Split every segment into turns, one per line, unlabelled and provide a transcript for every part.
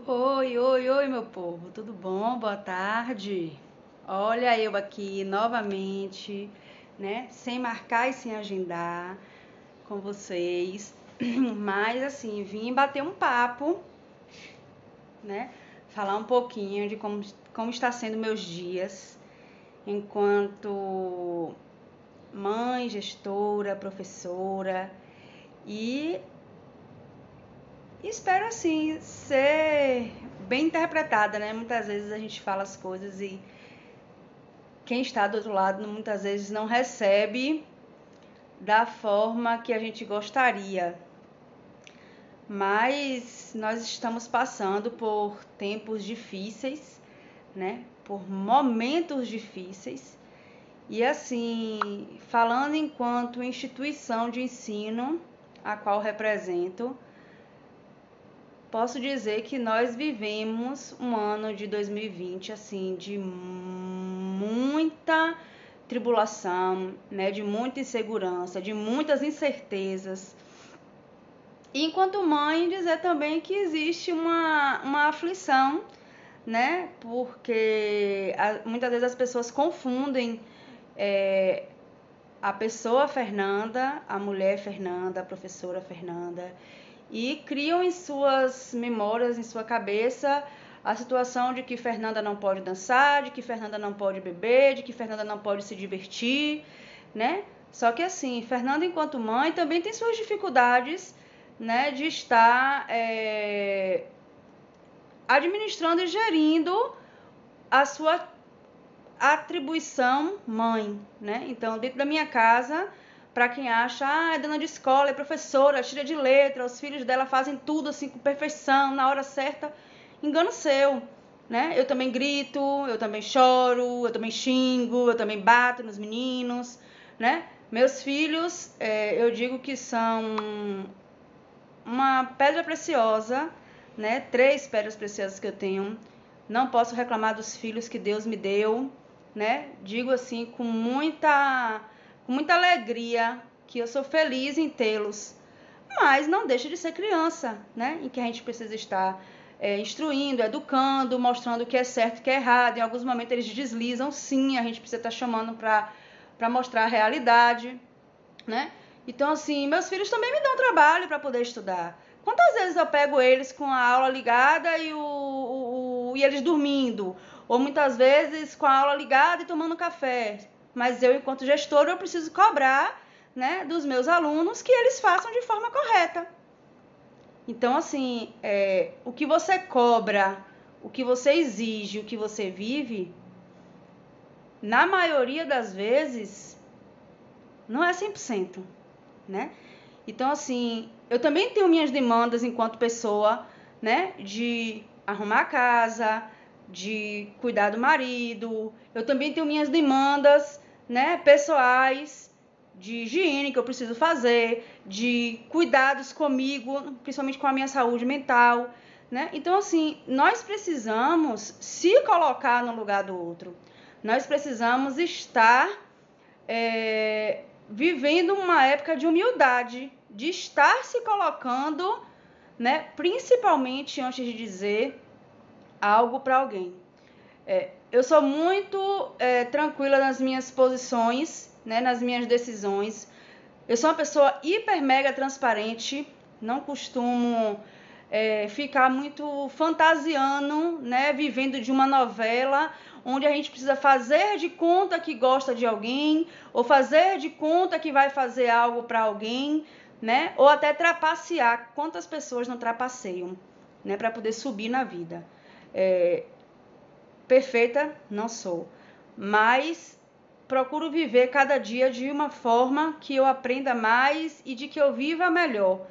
Oi, oi, oi, meu povo, tudo bom? Boa tarde. Olha eu aqui novamente, né? Sem marcar e sem agendar com vocês, mas assim, vim bater um papo, né? Falar um pouquinho de como está sendo meus dias enquanto mãe, gestora, professora e espero assim ser bem interpretada, né? Muitas vezes a gente fala as coisas e quem está do outro lado muitas vezes não recebe da forma que a gente gostaria. Mas nós estamos passando por tempos difíceis, né? Por momentos difíceis. E assim, falando enquanto instituição de ensino, a qual represento, posso dizer que nós vivemos um ano de 2020 assim de muita tribulação, né, de muita insegurança, de muitas incertezas. E enquanto mãe, dizer também que existe uma aflição, né, porque muitas vezes as pessoas confundem a pessoa Fernanda, a mulher Fernanda, a professora Fernanda, e criam em suas memórias, em sua cabeça, a situação de que Fernanda não pode dançar, de que Fernanda não pode beber, de que Fernanda não pode se divertir, né? Só que assim, Fernanda enquanto mãe também tem suas dificuldades, né, de estar administrando e gerindo a sua atribuição mãe, né? Então, dentro da minha casa, para quem acha, é dona de escola, é professora, tira de letra, os filhos dela fazem tudo assim com perfeição, na hora certa, engano seu, né? Eu também grito, eu também choro, eu também xingo, eu também bato nos meninos, né? Meus filhos, eu digo que são uma pedra preciosa, né? 3 pedras preciosas que eu tenho. Não posso reclamar dos filhos que Deus me deu, né? Digo assim com muita alegria que eu sou feliz em tê-los. Mas não deixa de ser criança, né? Em que a gente precisa estar instruindo, educando, mostrando o que é certo e o que é errado. Em alguns momentos eles deslizam, sim, a gente precisa estar chamando para mostrar a realidade, né? Então, assim, meus filhos também me dão trabalho para poder estudar. Quantas vezes eu pego eles com a aula ligada e eles dormindo? Ou muitas vezes com a aula ligada e tomando café. Mas eu, enquanto gestora, eu preciso cobrar, né, dos meus alunos que eles façam de forma correta. Então, assim, o que você cobra, o que você exige, o que você vive, na maioria das vezes, não é 100%. Né? Então, assim, eu também tenho minhas demandas enquanto pessoa, né? De arrumar a casa, de cuidar do marido. Eu também tenho minhas demandas, né? Pessoais, de higiene que eu preciso fazer, de cuidados comigo, principalmente com a minha saúde mental, né? Então, assim, nós precisamos se colocar no lugar do outro. Nós precisamos estar vivendo uma época de humildade, de estar se colocando, né, principalmente antes de dizer algo para alguém. Eu sou muito tranquila nas minhas posições, né, nas minhas decisões. Eu sou uma pessoa hiper mega transparente, não costumo ficar muito fantasiando, né, vivendo de uma novela onde a gente precisa fazer de conta que gosta de alguém, ou fazer de conta que vai fazer algo para alguém, né, ou até trapacear. Quantas pessoas não trapaceiam, né, para poder subir na vida? Perfeita não sou, mas procuro viver cada dia de uma forma que eu aprenda mais e de que eu viva melhor,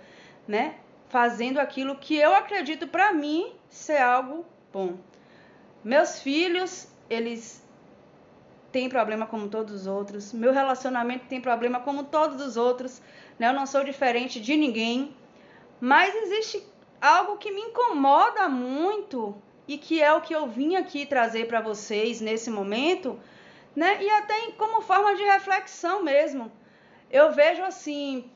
né? Fazendo aquilo que eu acredito para mim ser algo bom. Meus filhos, eles têm problema como todos os outros. Meu relacionamento tem problema como todos os outros, né? Eu não sou diferente de ninguém. Mas existe algo que me incomoda muito e que é o que eu vim aqui trazer para vocês nesse momento, né? E até como forma de reflexão mesmo. Eu vejo assim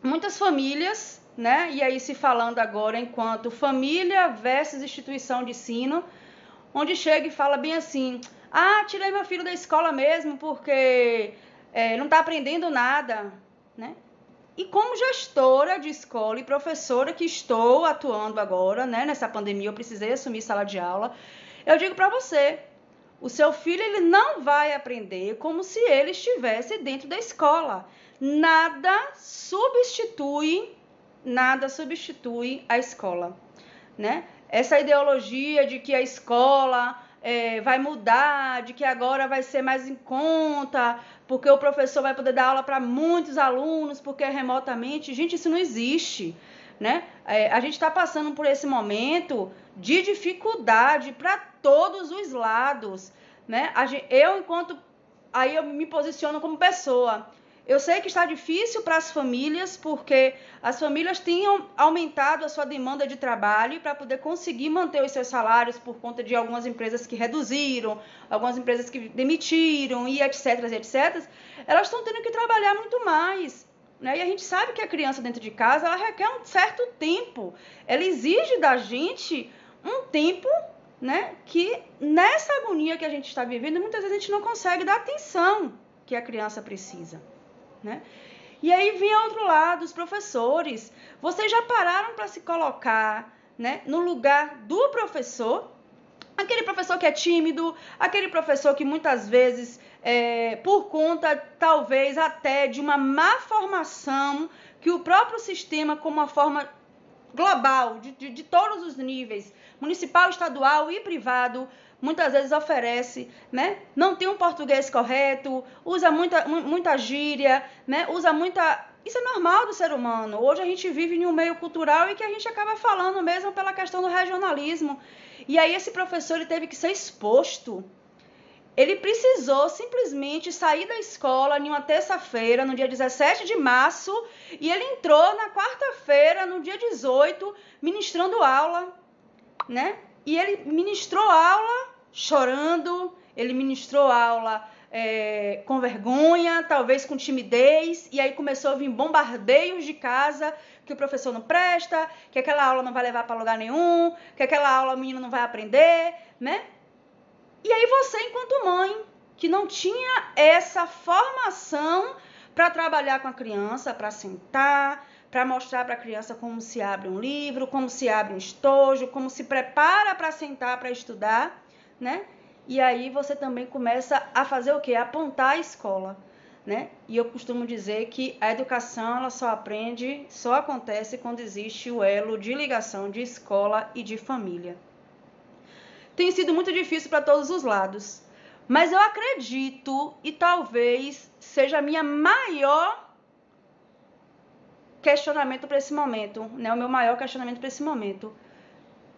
muitas famílias, né? E aí se falando agora enquanto família versus instituição de ensino, onde chega e fala bem assim, tirei meu filho da escola mesmo porque não está aprendendo nada, né? E como gestora de escola e professora que estou atuando agora, né, nessa pandemia, eu precisei assumir sala de aula, eu digo para você, o seu filho ele não vai aprender como se ele estivesse dentro da escola. Nada substitui a escola, né? Essa ideologia de que a escola vai mudar, de que agora vai ser mais em conta, porque o professor vai poder dar aula para muitos alunos, porque é remotamente. Gente, isso não existe, né? A gente está passando por esse momento de dificuldade para todos os lados, né? Aí eu me posiciono como pessoa. Eu sei que está difícil para as famílias, porque as famílias tinham aumentado a sua demanda de trabalho para poder conseguir manter os seus salários por conta de algumas empresas que reduziram, algumas empresas que demitiram e etc, etc. Elas estão tendo que trabalhar muito mais, né? E a gente sabe que a criança dentro de casa, ela requer um certo tempo. Ela exige da gente um tempo, né? Que nessa agonia que a gente está vivendo, muitas vezes a gente não consegue dar atenção que a criança precisa, né? E aí vem outro lado, os professores. Vocês já pararam para se colocar, né, no lugar do professor? Aquele professor que é tímido, aquele professor que muitas vezes, por conta talvez até de uma má formação, que o próprio sistema, como uma forma global, de todos os níveis, municipal, estadual e privado, muitas vezes oferece, né? Não tem um português correto, usa muita gíria, né? Isso é normal do ser humano. Hoje a gente vive em um meio cultural e que a gente acaba falando mesmo pela questão do regionalismo. E aí esse professor ele teve que ser exposto. Ele precisou simplesmente sair da escola em uma terça-feira, no dia 17 de março, e ele entrou na quarta-feira, no dia 18, ministrando aula, né? E ele ministrou aula chorando, ele ministrou aula com vergonha, talvez com timidez, e aí começou a vir bombardeios de casa, que o professor não presta, que aquela aula não vai levar para lugar nenhum, que aquela aula o menino não vai aprender, né? E aí você, enquanto mãe, que não tinha essa formação para trabalhar com a criança, para sentar, para mostrar para a criança como se abre um livro, como se abre um estojo, como se prepara para sentar para estudar, né? E aí você também começa a fazer o quê? Apontar a escola, né? E eu costumo dizer que a educação ela só acontece quando existe o elo de ligação de escola e de família. Tem sido muito difícil para todos os lados, mas eu acredito, e talvez seja a minha maior questionamento para esse momento, né? O meu maior questionamento para esse momento.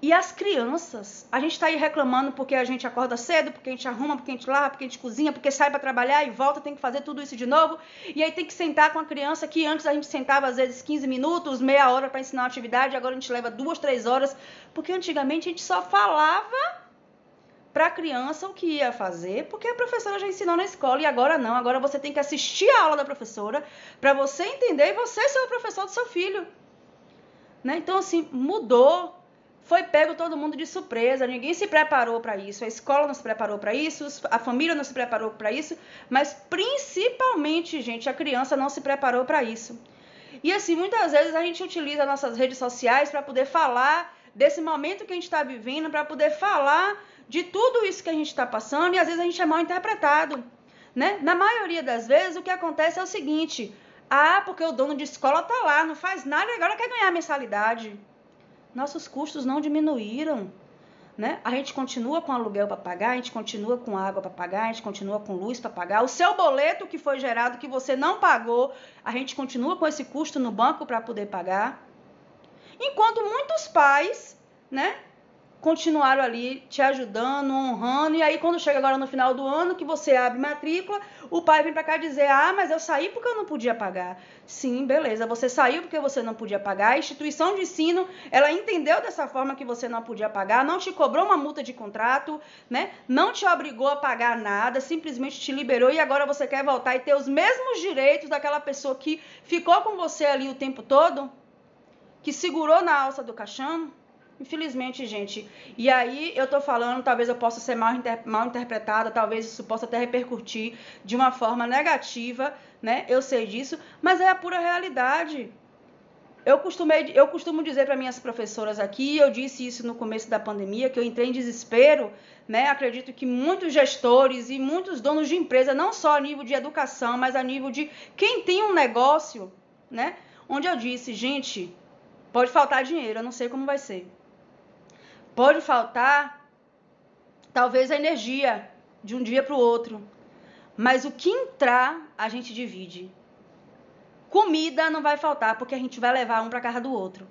E as crianças? A gente está aí reclamando porque a gente acorda cedo, porque a gente arruma, porque a gente lava, porque a gente cozinha, porque sai para trabalhar e volta, tem que fazer tudo isso de novo. E aí tem que sentar com a criança que antes a gente sentava às vezes 15 minutos, meia hora para ensinar uma atividade, agora a gente leva 2, 3 horas, porque antigamente a gente só falava para a criança o que ia fazer, porque a professora já ensinou na escola, e agora não, agora você tem que assistir a aula da professora para você entender e você ser o professor do seu filho, né? Então assim, mudou, foi pego todo mundo de surpresa, ninguém se preparou para isso, a escola não se preparou para isso, a família não se preparou para isso, mas principalmente, gente, a criança não se preparou para isso. E assim, muitas vezes a gente utiliza nossas redes sociais para poder falar desse momento que a gente está vivendo, para poder falar de tudo isso que a gente está passando, e às vezes a gente é mal interpretado, né? Na maioria das vezes, o que acontece é o seguinte: porque o dono de escola está lá, não faz nada e agora quer ganhar mensalidade. Nossos custos não diminuíram, né? A gente continua com aluguel para pagar, a gente continua com água para pagar, a gente continua com luz para pagar. O seu boleto que foi gerado, que você não pagou, a gente continua com esse custo no banco para poder pagar. Enquanto muitos pais, né, continuaram ali te ajudando, honrando, e aí quando chega agora no final do ano, que você abre matrícula, o pai vem para cá dizer: mas eu saí porque eu não podia pagar. Sim, beleza, você saiu porque você não podia pagar, a instituição de ensino, ela entendeu dessa forma que você não podia pagar, não te cobrou uma multa de contrato, né? Não te obrigou a pagar nada, simplesmente te liberou, e agora você quer voltar e ter os mesmos direitos daquela pessoa que ficou com você ali o tempo todo? que segurou na alça do caixão? Infelizmente, gente. E aí eu tô falando, talvez eu possa ser mal interpretada, talvez isso possa até repercutir de uma forma negativa, né? Eu sei disso, mas é a pura realidade. Eu costumo dizer para minhas professoras aqui, eu disse isso no começo da pandemia, que eu entrei em desespero, né? Acredito que muitos gestores e muitos donos de empresa, não só a nível de educação, mas a nível de quem tem um negócio, né? Onde eu disse, gente, pode faltar dinheiro, eu não sei como vai ser. Pode faltar, talvez, a energia de um dia para o outro. Mas o que entrar, a gente divide. Comida não vai faltar, porque a gente vai levar um para casa do outro.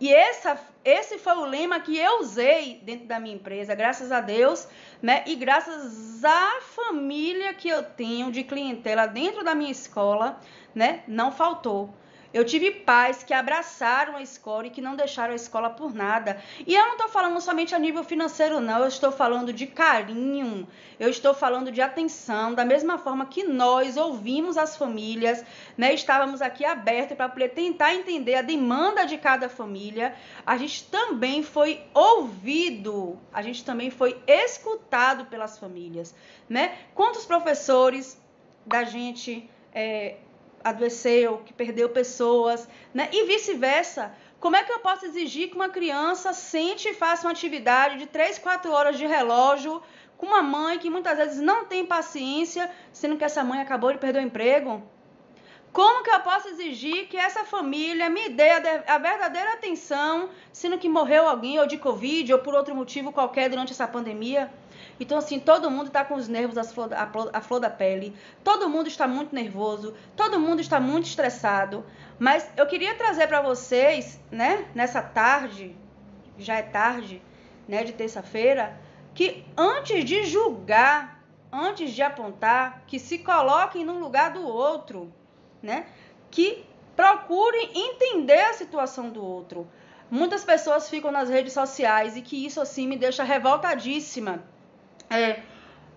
E esse foi o lema que eu usei dentro da minha empresa, graças a Deus, né? E graças à família que eu tenho de clientela dentro da minha escola, né? Não faltou. Eu tive pais que abraçaram a escola e que não deixaram a escola por nada. E eu não estou falando somente a nível financeiro, não. Eu estou falando de carinho, eu estou falando de atenção. Da mesma forma que nós ouvimos as famílias, né? Estávamos aqui abertos para poder tentar entender a demanda de cada família. A gente também foi ouvido, a gente também foi escutado pelas famílias, né? Quantos professores da gente adoeceu, que perdeu pessoas, né? E vice-versa. Como é que eu posso exigir que uma criança sente e faça uma atividade de 3, 4 horas de relógio com uma mãe que muitas vezes não tem paciência, sendo que essa mãe acabou de perder o emprego? Como que eu posso exigir que essa família me dê a verdadeira atenção, sendo que morreu alguém ou de Covid ou por outro motivo qualquer durante essa pandemia? Então, assim, todo mundo está com os nervos à flor da pele, todo mundo está muito nervoso, todo mundo está muito estressado. Mas eu queria trazer para vocês, né, nessa tarde, já é tarde, né, de terça-feira, que antes de julgar, antes de apontar, que se coloquem no lugar do outro, né, que procurem entender a situação do outro. Muitas pessoas ficam nas redes sociais e que isso, assim, me deixa revoltadíssima.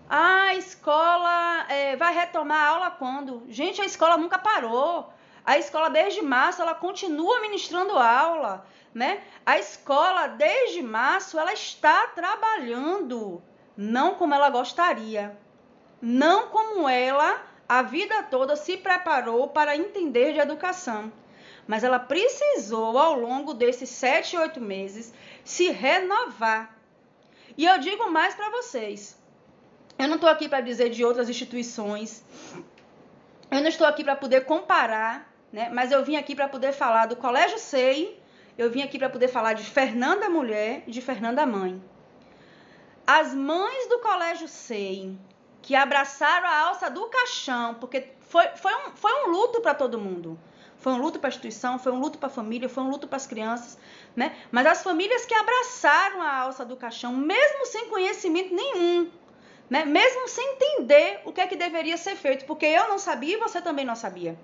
A escola vai retomar a aula quando? Gente, a escola nunca parou. A escola, desde março, ela continua ministrando aula, né? A escola, desde março, ela está trabalhando. Não como ela gostaria. Não como ela, a vida toda, se preparou para entender de educação. Mas ela precisou, ao longo desses 7, 8 meses, se renovar. E eu digo mais para vocês. Eu não estou aqui para dizer de outras instituições. Eu não estou aqui para poder comparar, né? Mas eu vim aqui para poder falar do Colégio SEI. Eu vim aqui para poder falar de Fernanda Mulher e de Fernanda Mãe. As mães do Colégio SEI, que abraçaram a alça do caixão, porque foi um luto para todo mundo. Foi um luto para a instituição, foi um luto para a família, foi um luto para as crianças, né? Mas as famílias que abraçaram a alça do caixão, mesmo sem conhecimento nenhum, né? Mesmo sem entender o que é que deveria ser feito, porque eu não sabia e você também não sabia.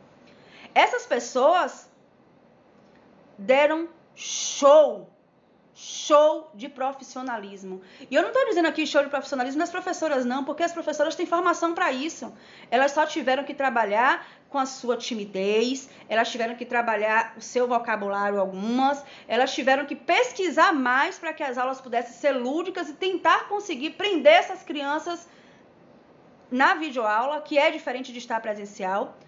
Essas pessoas deram show de profissionalismo. E eu não estou dizendo aqui show de profissionalismo das professoras, não, porque as professoras têm formação para isso. Elas só tiveram que trabalhar com a sua timidez, elas tiveram que trabalhar o seu vocabulário algumas, elas tiveram que pesquisar mais para que as aulas pudessem ser lúdicas e tentar conseguir prender essas crianças na videoaula, que é diferente de estar presencial.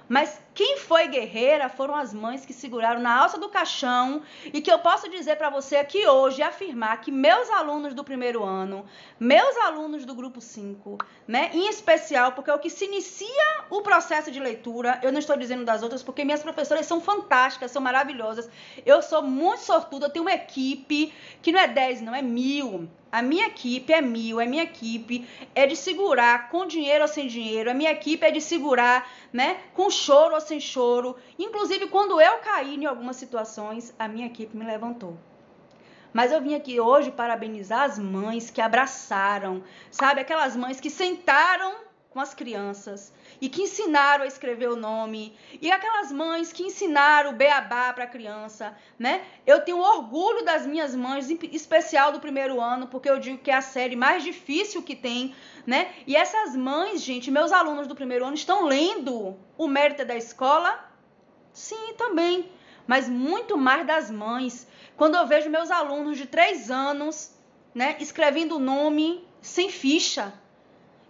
Mas quem foi guerreira foram as mães que seguraram na alça do caixão e que eu posso dizer para você aqui hoje, afirmar que meus alunos do primeiro ano, meus alunos do grupo 5, né, em especial, porque é o que se inicia o processo de leitura, eu não estou dizendo das outras, porque minhas professoras são fantásticas, são maravilhosas, eu sou muito sortuda, eu tenho uma equipe que não é 10, não é 1000. A minha equipe é 1000, a minha equipe é de segurar com dinheiro ou sem dinheiro, a minha equipe é de segurar, né, com choro ou sem choro. Inclusive, quando eu caí em algumas situações, a minha equipe me levantou. Mas eu vim aqui hoje parabenizar as mães que abraçaram, sabe? Aquelas mães que sentaram com as crianças e que ensinaram a escrever o nome, e aquelas mães que ensinaram o beabá para a criança, né? Eu tenho orgulho das minhas mães, em especial do primeiro ano, porque eu digo que é a série mais difícil que tem, né? E essas mães, gente, meus alunos do primeiro ano estão lendo O Mérito da Escola? Sim, também. mas muito mais das mães. Quando eu vejo meus alunos de 3 anos, né, escrevendo o nome sem ficha,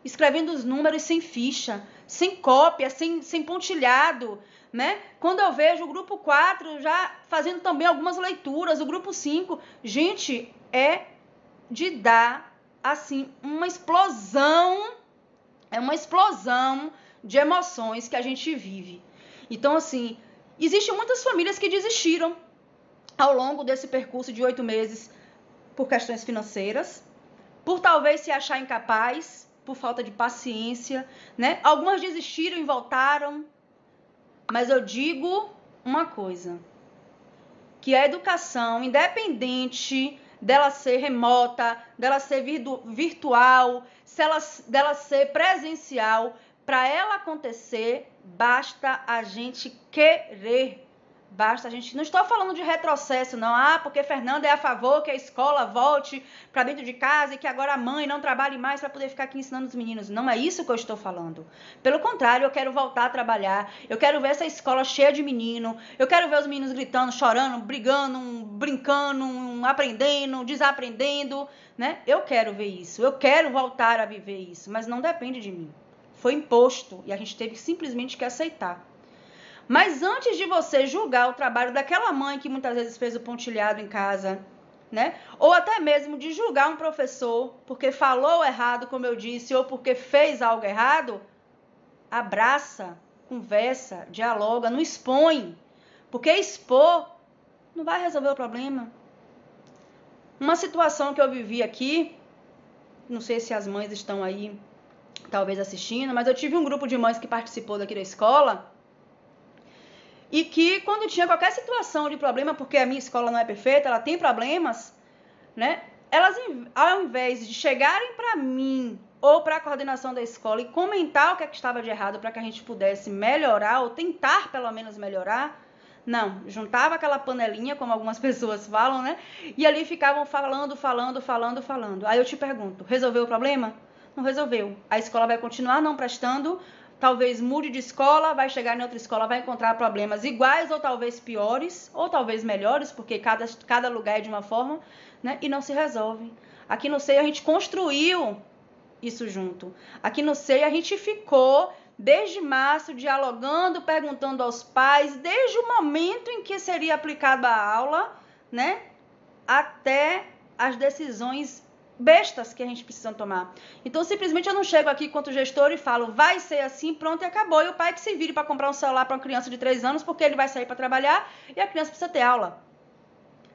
escrevendo os números sem ficha, sem cópia, sem pontilhado, né? Quando eu vejo o grupo 4 já fazendo também algumas leituras, o grupo 5, gente, é de dar, assim, uma explosão de emoções que a gente vive. Então, assim, existem muitas famílias que desistiram ao longo desse percurso de 8 meses por questões financeiras, por talvez se achar incapaz, por falta de paciência, né? Algumas desistiram e voltaram, mas eu digo uma coisa, que a educação, independente dela ser remota, dela ser virtual, dela ser presencial, para ela acontecer, basta a gente querer. Basta a gente... Não estou falando de retrocesso, não. Porque Fernanda é a favor que a escola volte para dentro de casa e que agora a mãe não trabalhe mais para poder ficar aqui ensinando os meninos. Não é isso que eu estou falando. Pelo contrário, eu quero voltar a trabalhar. Eu quero ver essa escola cheia de menino. Eu quero ver os meninos gritando, chorando, brigando, brincando, aprendendo, desaprendendo, né? Eu quero ver isso. Eu quero voltar a viver isso. Mas não depende de mim. Foi imposto e a gente teve simplesmente que aceitar. Mas antes de você julgar o trabalho daquela mãe que muitas vezes fez o pontilhado em casa, né? Ou até mesmo de julgar um professor porque falou errado, como eu disse, ou porque fez algo errado, abraça, conversa, dialoga, não expõe. Porque expor não vai resolver o problema. Uma situação que eu vivi aqui, não sei se as mães estão aí, talvez assistindo, mas eu tive um grupo de mães que participou daqui da escola, e que quando tinha qualquer situação de problema, porque a minha escola não é perfeita, ela tem problemas, né? Elas, ao invés de chegarem para mim ou para a coordenação da escola e comentar o que estava de errado para que a gente pudesse melhorar ou tentar pelo menos melhorar, não, juntava aquela panelinha, como algumas pessoas falam, né? E ali ficavam falando. Aí eu te pergunto, resolveu o problema? Não resolveu. A escola vai continuar não prestando, talvez mude de escola, vai chegar em outra escola, vai encontrar problemas iguais ou talvez piores, ou talvez melhores, porque cada lugar é de uma forma, né? E não se resolve. Aqui no SEI a gente construiu isso junto. Aqui no SEI a gente ficou desde março dialogando, perguntando aos pais, desde o momento em que seria aplicada a aula, né? Até as decisões bestas que a gente precisa tomar. Então, simplesmente eu não chego aqui enquanto gestor e falo, vai ser assim, pronto e acabou. E o pai que se vire para comprar um celular para uma criança de 3 anos, porque ele vai sair para trabalhar e a criança precisa ter aula.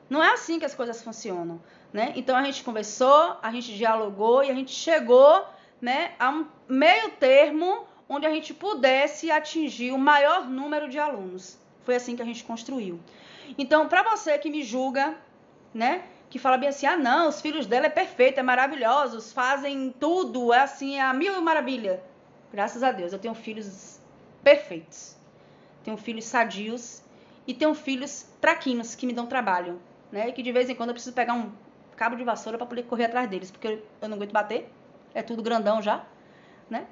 Não é assim que as coisas funcionam, né? Então, a gente conversou, a gente dialogou e a gente chegou, né, a um meio termo onde a gente pudesse atingir o maior número de alunos. Foi assim que a gente construiu. Então, para você que me julga, né, que fala bem assim, não, os filhos dela é perfeito, é maravilhosos, fazem tudo, é assim, é a mil maravilha. Graças a Deus, eu tenho filhos perfeitos. Tenho filhos sadios e tenho filhos traquinos que me dão trabalho, né? E que de vez em quando eu preciso pegar um cabo de vassoura para poder correr atrás deles, porque eu não aguento bater, é tudo grandão já, né?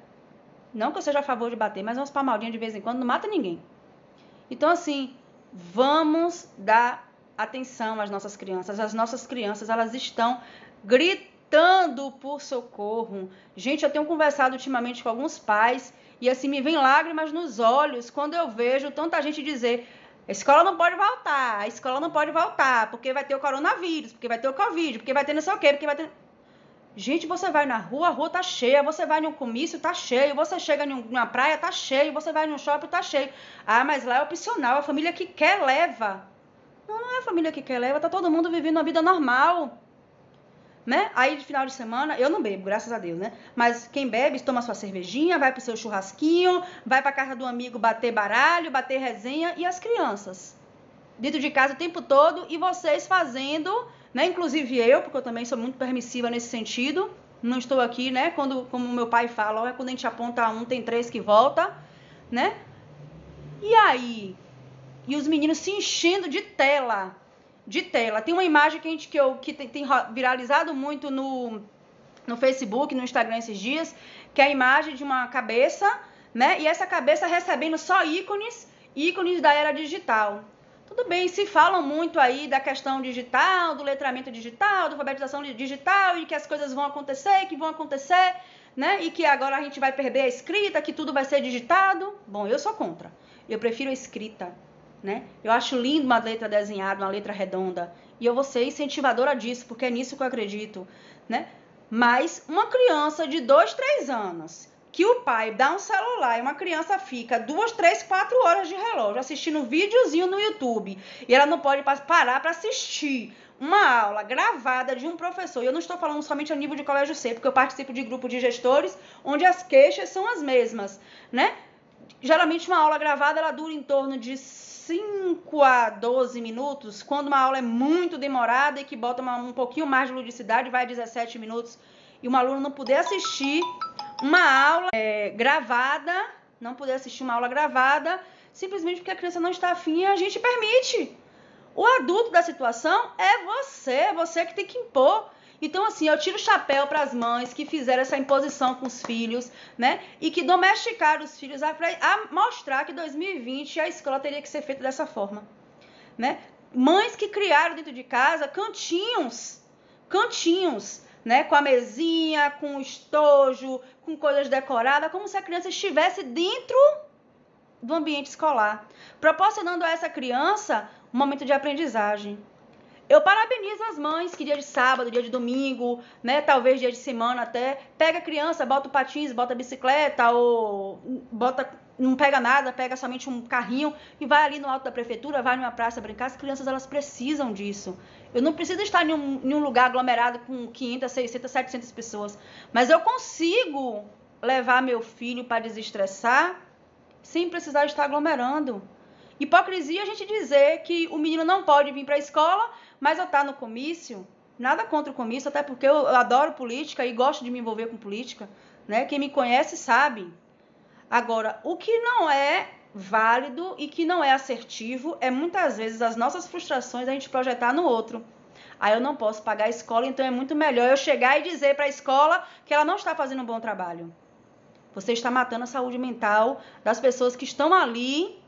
Não que eu seja a favor de bater, mas umas palmadinhas de vez em quando não mata ninguém. Então, assim, vamos dar atenção às nossas crianças. As nossas crianças, elas estão gritando por socorro. Gente, eu tenho conversado ultimamente com alguns pais e assim me vem lágrimas nos olhos quando eu vejo tanta gente dizer, a escola não pode voltar, porque vai ter o coronavírus, porque vai ter o Covid, porque vai ter não sei o quê, porque vai ter... Gente, você vai na rua, a rua tá cheia, você vai num comício, tá cheio, você chega numa praia, tá cheio, você vai num shopping, tá cheio. Mas lá é opcional, a família que quer leva. Não é a família que quer leva, tá todo mundo vivendo uma vida normal, né? Aí de final de semana, eu não bebo, graças a Deus, né? Mas quem bebe, toma sua cervejinha, vai pro seu churrasquinho, vai pra casa do amigo bater baralho, bater resenha, e as crianças dentro de casa o tempo todo, e vocês fazendo, né? Inclusive eu, porque eu também sou muito permissiva nesse sentido, não estou aqui, né? Como meu pai fala, ó, quando a gente aponta um, tem 3 que volta, né? E aí... E os meninos se enchendo de tela. Tem uma imagem que tem viralizado muito no Facebook, no Instagram esses dias, que é a imagem de uma cabeça, né? E essa cabeça recebendo só ícones da era digital. Tudo bem, se falam muito aí da questão digital, do letramento digital, da alfabetização digital, e que as coisas vão acontecer, que vão acontecer, né? E que agora a gente vai perder a escrita, que tudo vai ser digitado. Bom, eu sou contra. Eu prefiro a escrita, né? Eu acho lindo uma letra desenhada, uma letra redonda. E eu vou ser incentivadora disso, porque é nisso que eu acredito, né? Mas uma criança de 2, 3 anos, que o pai dá um celular e uma criança fica 2, 3, 4 horas de relógio assistindo um videozinho no YouTube, e ela não pode parar para assistir uma aula gravada de um professor. E eu não estou falando somente a nível de colégio C, porque eu participo de grupo de gestores onde as queixas são as mesmas, né? Geralmente uma aula gravada ela dura em torno de 5 a 12 minutos, quando uma aula é muito demorada e que bota um pouquinho mais de ludicidade, vai a 17 minutos, e um aluno não poder assistir uma aula gravada, simplesmente porque a criança não está afim e a gente permite. O adulto da situação é você que tem que impor. Então, assim, eu tiro o chapéu para as mães que fizeram essa imposição com os filhos, né? E que domesticaram os filhos a mostrar que 2020 a escola teria que ser feita dessa forma, né? Mães que criaram dentro de casa cantinhos, né? Com a mesinha, com o estojo, com coisas decoradas, como se a criança estivesse dentro do ambiente escolar, proporcionando a essa criança um momento de aprendizagem. Eu parabenizo as mães que dia de sábado, dia de domingo, né, talvez dia de semana até, pega a criança, bota o patins, bota a bicicleta, ou não pega nada, pega somente um carrinho e vai ali no alto da prefeitura, vai numa praça brincar. As crianças, elas precisam disso. Eu não preciso estar em um lugar aglomerado com 500, 600, 700 pessoas, mas eu consigo levar meu filho para desestressar sem precisar estar aglomerando. Hipocrisia a gente dizer que o menino não pode vir para a escola, mas eu estar no comício. Nada contra o comício, até porque eu adoro política e gosto de me envolver com política, né? Quem me conhece sabe. Agora, o que não é válido e que não é assertivo é muitas vezes as nossas frustrações a gente projetar no outro. Aí eu não posso pagar a escola, então é muito melhor eu chegar e dizer para a escola que ela não está fazendo um bom trabalho. Você está matando a saúde mental das pessoas que estão ali,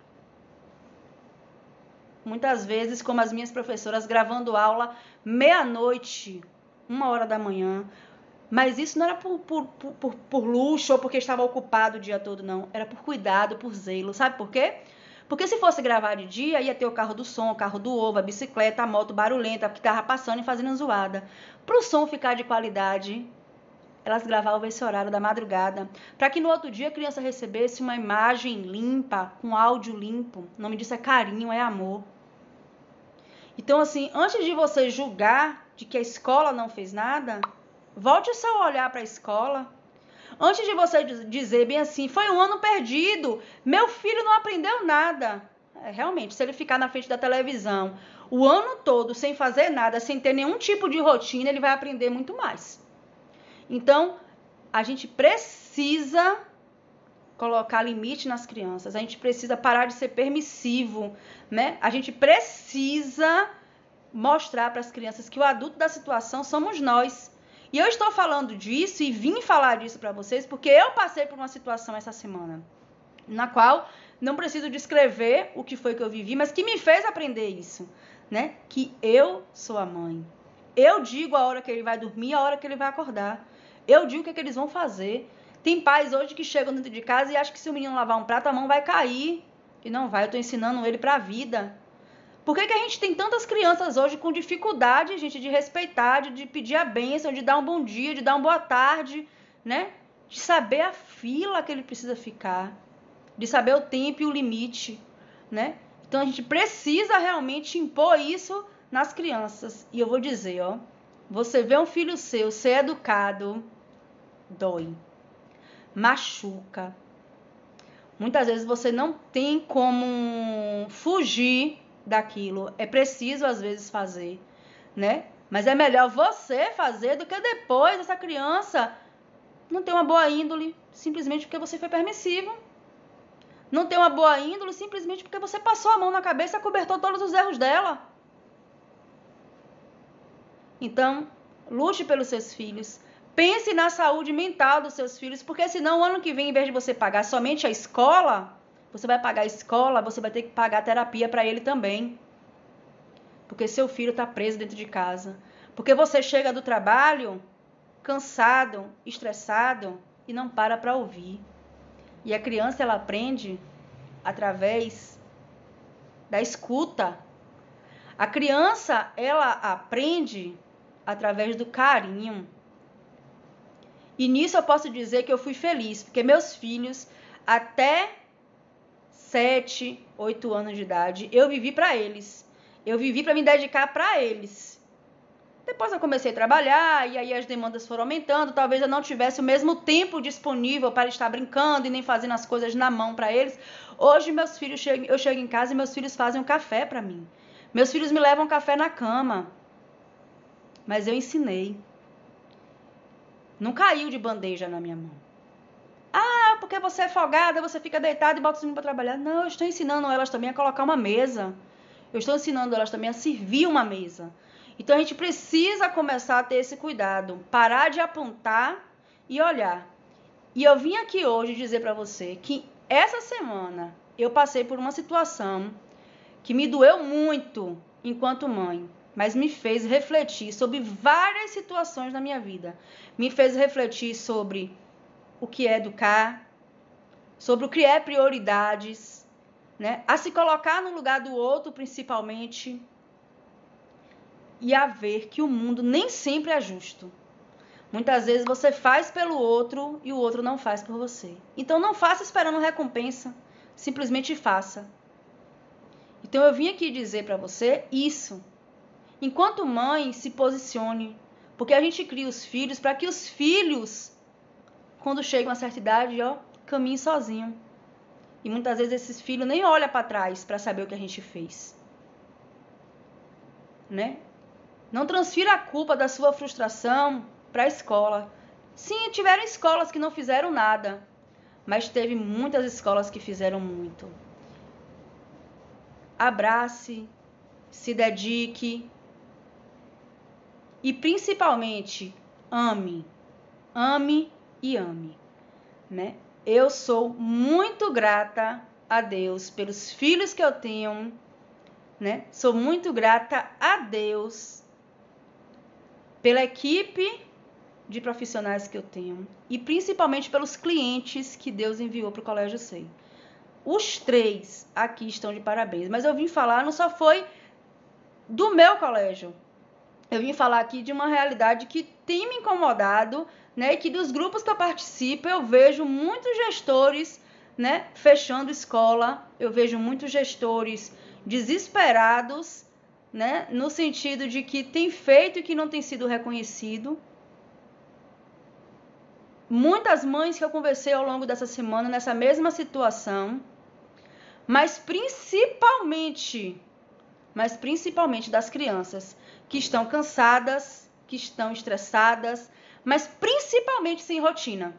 muitas vezes, como as minhas professoras, gravando aula meia-noite, 1h da manhã. Mas isso não era por luxo ou porque estava ocupado o dia todo, não. Era por cuidado, por zelo. Sabe por quê? Porque se fosse gravar de dia, ia ter o carro do som, o carro do ovo, a bicicleta, a moto barulhenta, que estava passando e fazendo zoada. Para o som ficar de qualidade, elas gravavam esse horário da madrugada, para que no outro dia a criança recebesse uma imagem limpa, com áudio limpo. O nome disso é carinho, é amor. Então, assim, antes de você julgar de que a escola não fez nada, volte o seu olhar para a escola. Antes de você dizer bem assim, foi um ano perdido, meu filho não aprendeu nada. Realmente, se ele ficar na frente da televisão o ano todo sem fazer nada, sem ter nenhum tipo de rotina, ele vai aprender muito mais. Então, a gente precisa colocar limite nas crianças, a gente precisa parar de ser permissivo, né? A gente precisa mostrar para as crianças que o adulto da situação somos nós. E eu estou falando disso e vim falar disso para vocês porque eu passei por uma situação essa semana, na qual não preciso descrever o que foi que eu vivi, mas que me fez aprender isso, né? Que eu sou a mãe. Eu digo a hora que ele vai dormir, a hora que ele vai acordar. Eu digo o que eles vão fazer. Tem pais hoje que chegam dentro de casa e acham que se o menino lavar um prato, a mão vai cair. E não vai, eu estou ensinando ele para a vida. Por que a gente tem tantas crianças hoje com dificuldade, gente, de respeitar, de pedir a bênção, de dar um bom dia, de dar uma boa tarde, né? De saber a fila que ele precisa ficar, de saber o tempo e o limite, né? Então a gente precisa realmente impor isso nas crianças. E eu vou dizer, ó, você vê um filho seu ser educado, dói, machuca. Muitas vezes você não tem como fugir daquilo. É preciso, às vezes, fazer, né? Mas é melhor você fazer do que depois essa criança não ter uma boa índole simplesmente porque você foi permissivo. Não ter uma boa índole simplesmente porque você passou a mão na cabeça e acobertou todos os erros dela. Então, lute pelos seus filhos. Pense na saúde mental dos seus filhos, porque senão o ano que vem, em vez de você pagar somente a escola, você vai pagar a escola, você vai ter que pagar a terapia para ele também. porque seu filho está preso dentro de casa, porque você chega do trabalho cansado, estressado e não para ouvir. E a criança, ela aprende através da escuta. A criança, ela aprende através do carinho. E nisso eu posso dizer que eu fui feliz, porque meus filhos, até 7, 8 anos de idade, eu vivi para eles. Eu vivi para me dedicar para eles. Depois eu comecei a trabalhar e aí as demandas foram aumentando. Talvez eu não tivesse o mesmo tempo disponível para estar brincando e nem fazendo as coisas na mão para eles. Hoje meus filhos eu chego em casa e meus filhos fazem um café para mim. Meus filhos me levam café na cama. Mas eu ensinei. Não caiu de bandeja na minha mão. Ah, porque você é folgada, você fica deitada e bota os meninos para trabalhar. Não, eu estou ensinando elas também a colocar uma mesa. Eu estou ensinando elas também a servir uma mesa. Então a gente precisa começar a ter esse cuidado, parar de apontar e olhar. E eu vim aqui hoje dizer para você que essa semana eu passei por uma situação que me doeu muito enquanto mãe, mas me fez refletir sobre várias situações na minha vida. Me fez refletir sobre o que é educar, sobre o que é prioridades, né? A se colocar no lugar do outro, principalmente, e a ver que o mundo nem sempre é justo. Muitas vezes você faz pelo outro e o outro não faz por você. Então não faça esperando recompensa, simplesmente faça. Então eu vim aqui dizer para você isso. Enquanto mãe, se posicione, porque a gente cria os filhos para que os filhos, quando chegam a certa idade, caminhem sozinhos. E muitas vezes esses filhos nem olham para trás para saber o que a gente fez. Né? Não transfira a culpa da sua frustração para a escola. Sim, tiveram escolas que não fizeram nada, mas teve muitas escolas que fizeram muito. Abrace, se dedique e principalmente ame. Ame e ame, né? Eu sou muito grata a Deus pelos filhos que eu tenho, né? Sou muito grata a Deus pela equipe de profissionais que eu tenho e principalmente pelos clientes que Deus enviou para o Colégio SEI. Os 3 aqui estão de parabéns, mas eu vim falar, não só foi do meu colégio, eu vim falar aqui de uma realidade que tem me incomodado, né, e que dos grupos que eu participo eu vejo muitos gestores, né, fechando escola, eu vejo muitos gestores desesperados, né, no sentido de que tem feito e que não tem sido reconhecido. Muitas mães que eu conversei ao longo dessa semana nessa mesma situação, mas principalmente das crianças que estão cansadas, que estão estressadas, mas principalmente sem rotina.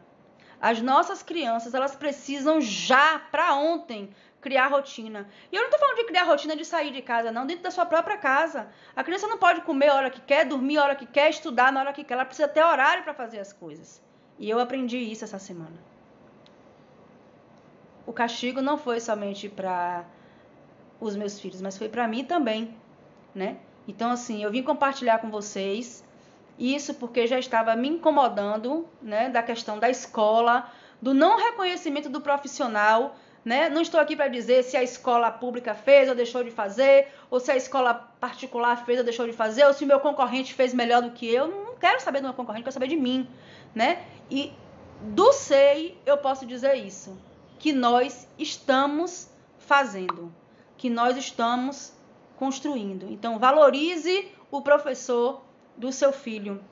As nossas crianças, elas precisam já, para ontem, criar rotina. E eu não estou falando de criar rotina de sair de casa, não, dentro da sua própria casa. A criança não pode comer a hora que quer, dormir a hora que quer, estudar na hora que quer. Ela precisa ter horário para fazer as coisas. E eu aprendi isso essa semana. O castigo não foi somente para os meus filhos, mas foi para mim também, né? Então, assim, eu vim compartilhar com vocês isso porque já estava me incomodando, né, da questão da escola, do não reconhecimento do profissional, né? Não estou aqui para dizer se a escola pública fez ou deixou de fazer, ou se a escola particular fez ou deixou de fazer, ou se o meu concorrente fez melhor do que eu. Não quero saber do meu concorrente, quero saber de mim, né? E do SEI eu posso dizer isso, que nós estamos fazendo, que nós estamos construindo. Então, valorize o professor do seu filho.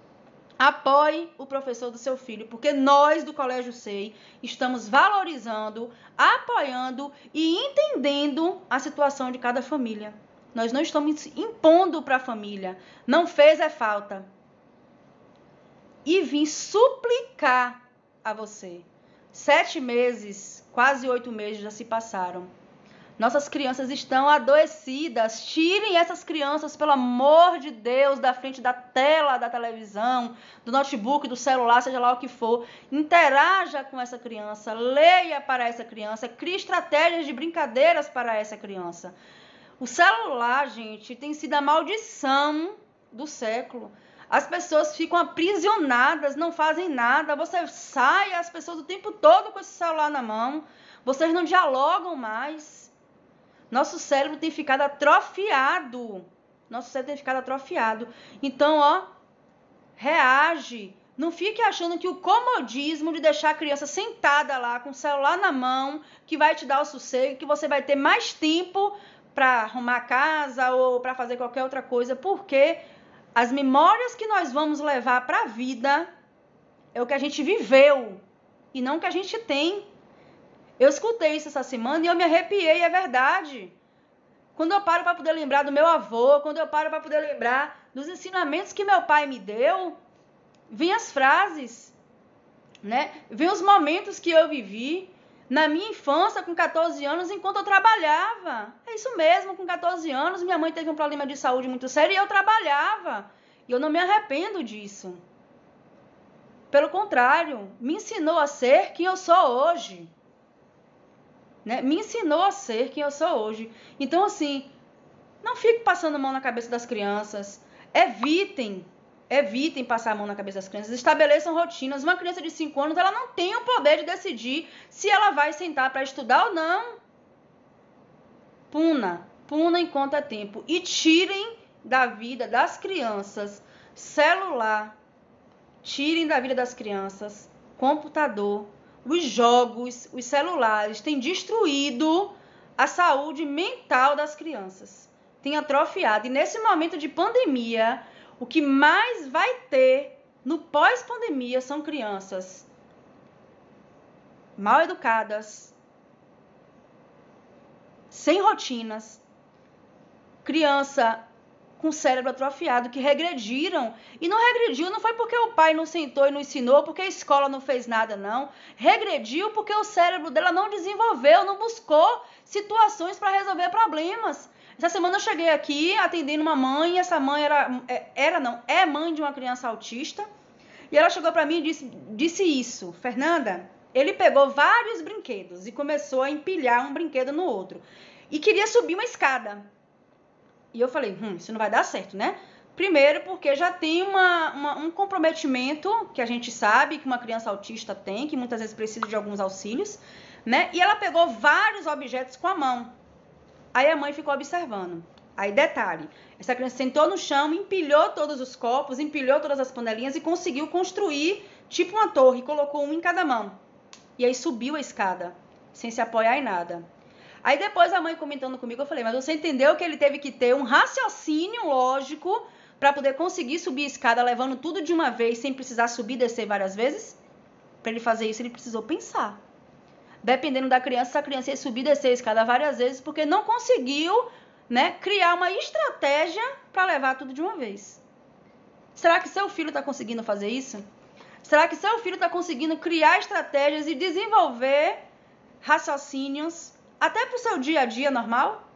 Apoie o professor do seu filho, porque nós do Colégio SEI estamos valorizando, apoiando e entendendo a situação de cada família. Nós não estamos impondo para a família. Não fez é falta. E vim suplicar a você. 7 meses, quase 8 meses já se passaram. Nossas crianças estão adoecidas. Tirem essas crianças, pelo amor de Deus, da frente da tela da televisão, do notebook, do celular, seja lá o que for. Interaja com essa criança, leia para essa criança, crie estratégias de brincadeiras para essa criança. O celular, gente, tem sido a maldição do século. As pessoas ficam aprisionadas, não fazem nada. Você sai, as pessoas o tempo todo com esse celular na mão. Vocês não dialogam mais. Nosso cérebro tem ficado atrofiado. Então, reage. Não fique achando que o comodismo de deixar a criança sentada lá com o celular na mão, que vai te dar o sossego, que você vai ter mais tempo para arrumar a casa ou para fazer qualquer outra coisa, porque as memórias que nós vamos levar para a vida é o que a gente viveu e não o que a gente tem. Eu escutei isso essa semana e eu me arrepiei, é verdade. Quando eu paro para poder lembrar do meu avô, quando eu paro para poder lembrar dos ensinamentos que meu pai me deu, vem as frases, né? Vem os momentos que eu vivi na minha infância, com 14 anos, enquanto eu trabalhava. É isso mesmo, com 14 anos, minha mãe teve um problema de saúde muito sério e eu trabalhava. E eu não me arrependo disso. Pelo contrário, me ensinou a ser quem eu sou hoje. Né? Me ensinou a ser quem eu sou hoje. Então, assim, não fique passando mão na cabeça das crianças. Evitem passar a mão na cabeça das crianças. Estabeleçam rotinas. Uma criança de 5 anos, ela não tem o poder de decidir se ela vai sentar para estudar ou não. Puna enquanto é tempo. E tirem da vida das crianças celular. Tirem da vida das crianças computador. Os jogos, os celulares têm destruído a saúde mental das crianças. Tem atrofiado. E nesse momento de pandemia, o que mais vai ter no pós-pandemia são crianças mal educadas, sem rotinas, criança com cérebro atrofiado, que regrediram. E não regrediu, não foi porque o pai não sentou e não ensinou, porque a escola não fez nada, não. Regrediu porque o cérebro dela não desenvolveu, não buscou situações para resolver problemas. Essa semana eu cheguei aqui atendendo uma mãe, e essa mãe é mãe de uma criança autista, e ela chegou para mim e disse isso: Fernanda, ele pegou vários brinquedos e começou a empilhar um brinquedo no outro, e queria subir uma escada. E eu falei, isso não vai dar certo, né? Primeiro porque já tem um comprometimento que a gente sabe que uma criança autista tem, que muitas vezes precisa de alguns auxílios, né? E ela pegou vários objetos com a mão. Aí a mãe ficou observando. Aí, detalhe, essa criança sentou no chão, empilhou todos os copos, empilhou todas as panelinhas e conseguiu construir tipo uma torre, colocou um em cada mão. E aí subiu a escada, sem se apoiar em nada. Aí depois a mãe comentando comigo, eu falei, mas você entendeu que ele teve que ter um raciocínio lógico para poder conseguir subir a escada, levando tudo de uma vez, sem precisar subir e descer várias vezes? Para ele fazer isso, ele precisou pensar. Dependendo da criança, essa criança ia subir e descer a escada várias vezes, porque não conseguiu, né, criar uma estratégia para levar tudo de uma vez. Será que seu filho está conseguindo fazer isso? Será que seu filho está conseguindo criar estratégias e desenvolver raciocínios até para o seu dia a dia normal?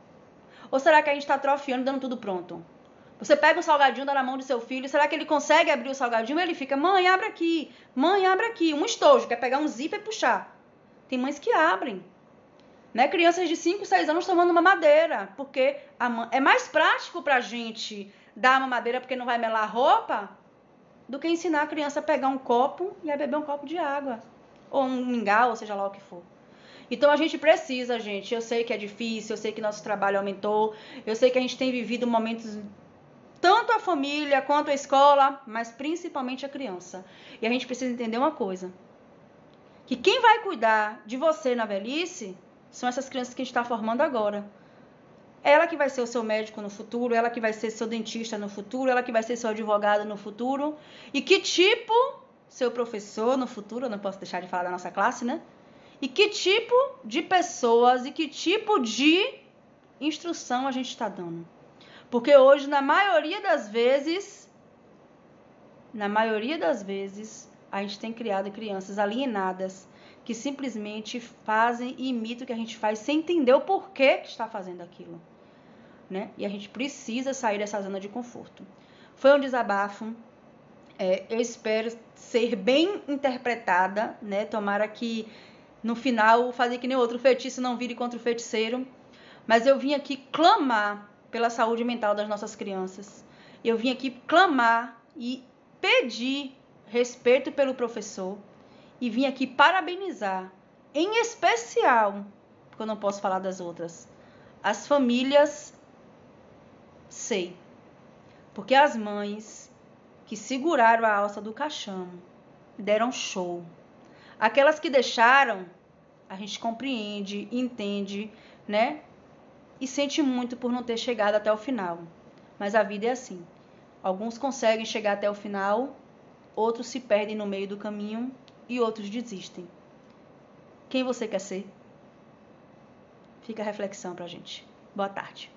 Ou será que a gente está atrofiando e dando tudo pronto? Você pega um salgadinho, dá na mão do seu filho, será que ele consegue abrir o salgadinho? Ele fica, mãe, abre aqui, um estojo, quer pegar um zíper e puxar. Tem mães que abrem. Né? Crianças de 5, 6 anos tomando mamadeira, porque é mais prático para a gente dar a mamadeira porque não vai melar a roupa, do que ensinar a criança a pegar um copo e a beber um copo de água. Ou um mingau, ou seja lá o que for. Então a gente precisa, gente, eu sei que é difícil, eu sei que nosso trabalho aumentou, eu sei que a gente tem vivido momentos, tanto a família quanto a escola, mas principalmente a criança. E a gente precisa entender uma coisa, que quem vai cuidar de você na velhice são essas crianças que a gente está formando agora. Ela que vai ser o seu médico no futuro, ela que vai ser seu dentista no futuro, ela que vai ser seu advogado no futuro, e que tipo seu professor no futuro, eu não posso deixar de falar da nossa classe, né? E que tipo de pessoas e que tipo de instrução a gente está dando. Porque hoje, na maioria das vezes, a gente tem criado crianças alienadas que simplesmente fazem e imitam o que a gente faz sem entender o porquê que está fazendo aquilo. Né? E a gente precisa sair dessa zona de conforto. Foi um desabafo. Eu espero ser bem interpretada, né? Tomara que no final, fazer que nem outro feitiço não vire contra o feiticeiro. Mas eu vim aqui clamar pela saúde mental das nossas crianças. Eu vim aqui clamar e pedir respeito pelo professor. E vim aqui parabenizar, em especial, porque eu não posso falar das outras, as famílias, sei. Porque as mães que seguraram a alça do caixão deram show. Aquelas que deixaram, a gente compreende, entende, né? E sente muito por não ter chegado até o final. Mas a vida é assim. Alguns conseguem chegar até o final, outros se perdem no meio do caminho e outros desistem. Quem você quer ser? Fica a reflexão pra gente. Boa tarde.